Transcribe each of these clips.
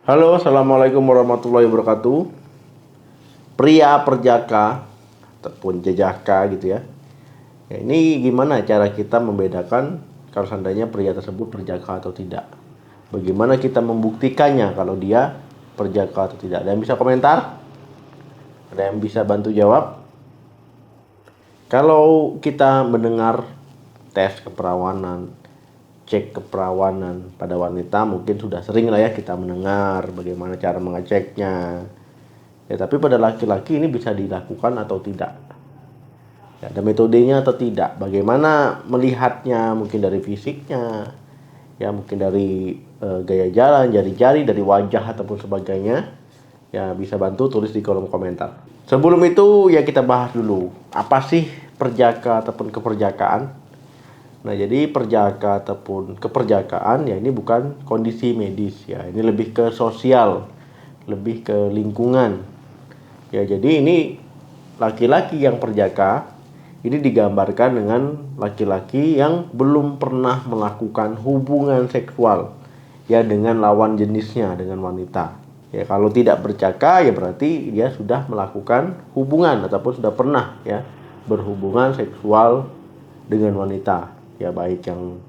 Halo, assalamualaikum warahmatullahi wabarakatuh. Pria perjaka ataupun jejaka gitu ya. Ini gimana cara kita membedakan kalau seandainya pria tersebut perjaka atau tidak? Bagaimana kita membuktikannya kalau dia perjaka atau tidak? Ada yang bisa komentar? Ada yang bisa bantu jawab? Kalau kita mendengar tes keperawanan, cek keperawanan pada wanita, mungkin sudah sering lah ya kita mendengar bagaimana cara mengeceknya. Ya, tapi pada laki-laki ini bisa dilakukan atau tidak? Ya, ada metodenya atau tidak? Bagaimana melihatnya? Mungkin dari fisiknya, ya mungkin dari gaya jalan, jari-jari, dari wajah ataupun sebagainya. Ya, bisa bantu tulis di kolom komentar. Sebelum itu ya kita bahas dulu, apa sih perjaka ataupun keperjakaan? Nah, jadi perjaka ataupun keperjakaan ya ini bukan kondisi medis ya, ini lebih ke sosial, lebih ke lingkungan. Ya, jadi ini laki-laki yang perjaka ini digambarkan dengan laki-laki yang belum pernah melakukan hubungan seksual ya dengan lawan jenisnya, dengan wanita. Ya, kalau tidak berjaka ya berarti dia sudah melakukan hubungan ataupun sudah pernah ya berhubungan seksual dengan wanita, ya baik yang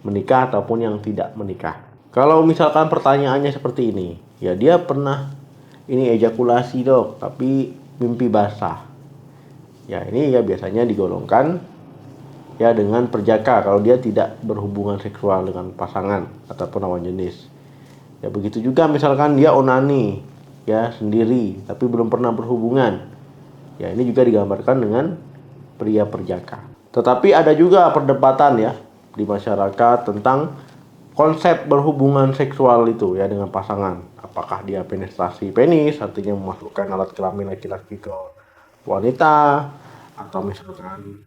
menikah ataupun yang tidak menikah. Kalau misalkan pertanyaannya seperti ini, ya dia pernah ini ejakulasi dok, tapi mimpi basah. Ya ini ya biasanya digolongkan ya dengan perjaka kalau dia tidak berhubungan seksual dengan pasangan ataupun lawan jenis. Ya begitu juga misalkan dia onani ya sendiri tapi belum pernah berhubungan. Ya ini juga digambarkan dengan pria perjaka. Tetapi ada juga perdebatan ya di masyarakat tentang konsep berhubungan seksual itu ya dengan pasangan. Apakah dia penetrasi penis, artinya memasukkan alat kelamin laki-laki ke wanita, atau misalkan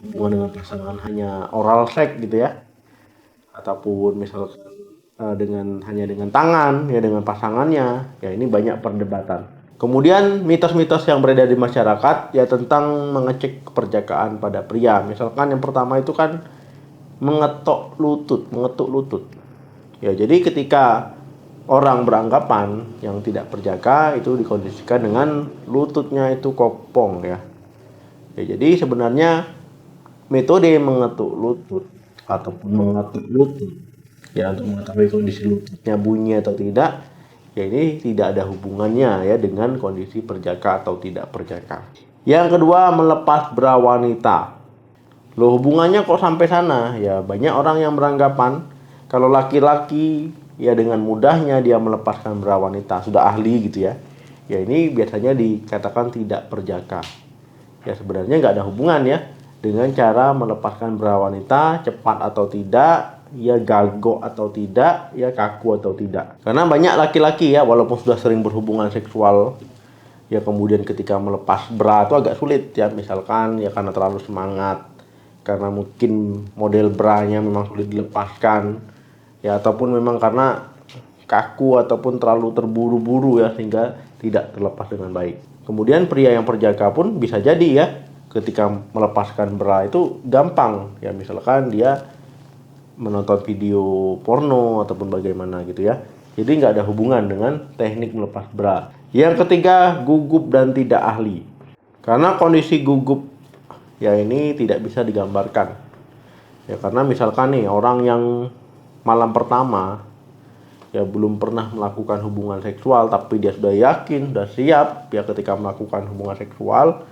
hubungan dengan pasangan hanya oral sex gitu ya, ataupun misalkan hanya dengan tangan ya dengan pasangannya. Ya ini banyak perdebatan. Kemudian mitos-mitos yang beredar di masyarakat ya tentang mengecek keperjakaan pada pria. Misalkan yang pertama itu kan mengetuk lutut. Ya, jadi ketika orang beranggapan yang tidak perjaka itu dikondisikan dengan lututnya itu kopong ya. Ya, jadi sebenarnya metode mengetuk lutut ataupun mengetuk lutut ya untuk mengetahui kondisi lututnya bunyi atau tidak, ya ini tidak ada hubungannya ya dengan kondisi perjaka atau tidak perjaka. Yang kedua, melepas bra wanita. Loh, hubungannya kok sampai sana? Ya banyak orang yang beranggapan kalau laki-laki ya dengan mudahnya dia melepaskan bra wanita, sudah ahli gitu ya. Ya ini biasanya dikatakan tidak perjaka. Ya sebenarnya nggak ada hubungan ya dengan cara melepaskan bra wanita, cepat atau tidak, ya gago atau tidak, ya kaku atau tidak. Karena banyak laki-laki ya walaupun sudah sering berhubungan seksual ya kemudian ketika melepas bra itu agak sulit ya, misalkan ya karena terlalu semangat, karena mungkin model branya memang sulit dilepaskan ya, ataupun memang karena kaku ataupun terlalu terburu-buru ya sehingga tidak terlepas dengan baik. Kemudian pria yang perjaka pun bisa jadi ya ketika melepaskan bra itu gampang ya, misalkan dia menonton video porno ataupun bagaimana gitu ya. Jadi nggak ada hubungan dengan teknik melepas bra. Yang ketiga, gugup dan tidak ahli. Karena kondisi gugup ya ini tidak bisa digambarkan. Ya karena misalkan nih orang yang malam pertama ya belum pernah melakukan hubungan seksual tapi dia sudah yakin, sudah siap ya ketika melakukan hubungan seksual,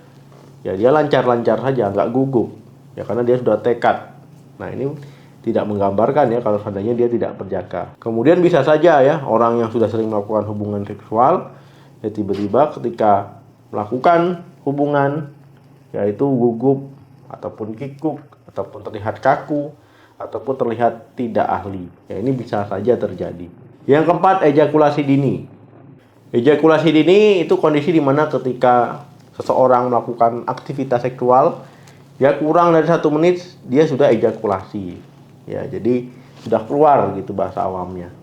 ya dia lancar-lancar saja, nggak gugup. Ya karena dia sudah tekad. Nah ini tidak menggambarkan ya kalau seandainya dia tidak perjaka. Kemudian bisa saja ya orang yang sudah sering melakukan hubungan seksual ya tiba-tiba ketika melakukan hubungan yaitu gugup ataupun kikuk ataupun terlihat kaku ataupun terlihat tidak ahli. Ya ini bisa saja terjadi. Yang keempat, ejakulasi dini. Ejakulasi dini itu kondisi di mana ketika seseorang melakukan aktivitas seksual ya kurang dari 1 menit dia sudah ejakulasi. Ya, jadi sudah keluar gitu bahasa awamnya.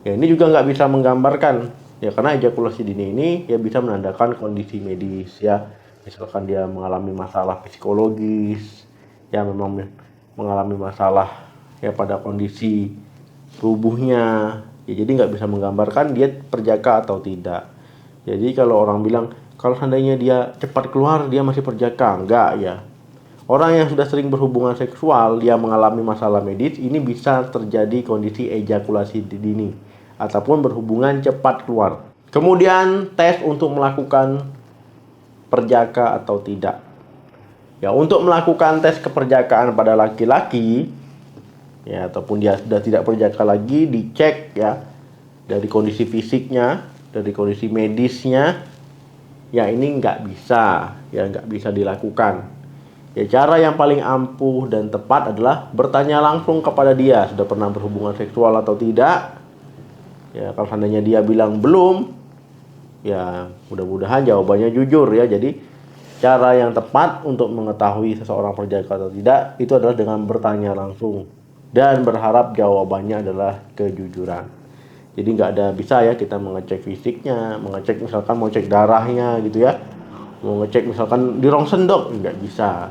Ya ini juga nggak bisa menggambarkan ya karena ejakulasi dini ini ya bisa menandakan kondisi medis ya. Misalkan dia mengalami masalah psikologis, ya memang mengalami masalah ya pada kondisi tubuhnya, Ya, jadi nggak bisa menggambarkan dia perjaka atau tidak. Jadi kalau orang bilang kalau seandainya dia cepat keluar dia masih perjaka, enggak ya. Orang yang sudah sering berhubungan seksual dia mengalami masalah medis, ini bisa terjadi kondisi ejakulasi dini ataupun berhubungan cepat keluar. Kemudian tes untuk melakukan perjaka atau tidak. Ya, untuk melakukan tes keperjakaan pada laki-laki ya, ataupun dia sudah tidak perjaka lagi, dicek ya dari kondisi fisiknya, dari kondisi medisnya. Ya, ini nggak bisa dilakukan. Ya, cara yang paling ampuh dan tepat adalah bertanya langsung kepada dia sudah pernah berhubungan seksual atau tidak. Ya, kalau seandainya dia bilang belum, ya mudah-mudahan jawabannya jujur ya. Jadi cara yang tepat untuk mengetahui seseorang perjaka atau tidak itu adalah dengan bertanya langsung dan berharap jawabannya adalah kejujuran. Jadi nggak ada bisa ya kita mengecek fisiknya, mengecek misalkan mau cek darahnya gitu ya, mau ngecek misalkan di rongsen dok, nggak bisa.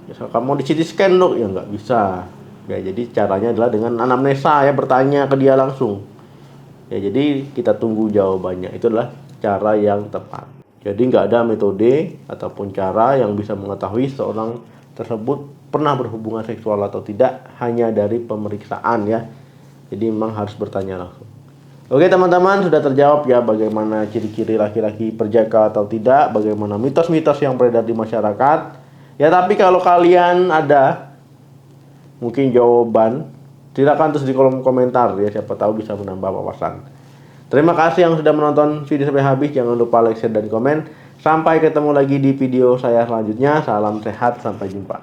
Misalkan mau di CT scan dok, ya nggak bisa. Ya, jadi caranya adalah dengan anamnesa ya, bertanya ke dia langsung. Ya, jadi kita tunggu jawabannya. Itu adalah cara yang tepat. Jadi nggak ada metode ataupun cara yang bisa mengetahui seorang tersebut pernah berhubungan seksual atau tidak hanya dari pemeriksaan ya. Jadi memang harus bertanya langsung. Oke teman-teman, sudah terjawab ya bagaimana ciri-ciri laki-laki perjaka atau tidak, bagaimana mitos-mitos yang beredar di masyarakat. Ya, tapi kalau kalian ada mungkin jawaban, silakan tulis di kolom komentar ya, siapa tahu bisa menambah wawasan. Terima kasih yang sudah menonton video sampai habis. Jangan lupa like, share, dan komen. Sampai ketemu lagi di video saya selanjutnya. Salam sehat, sampai jumpa.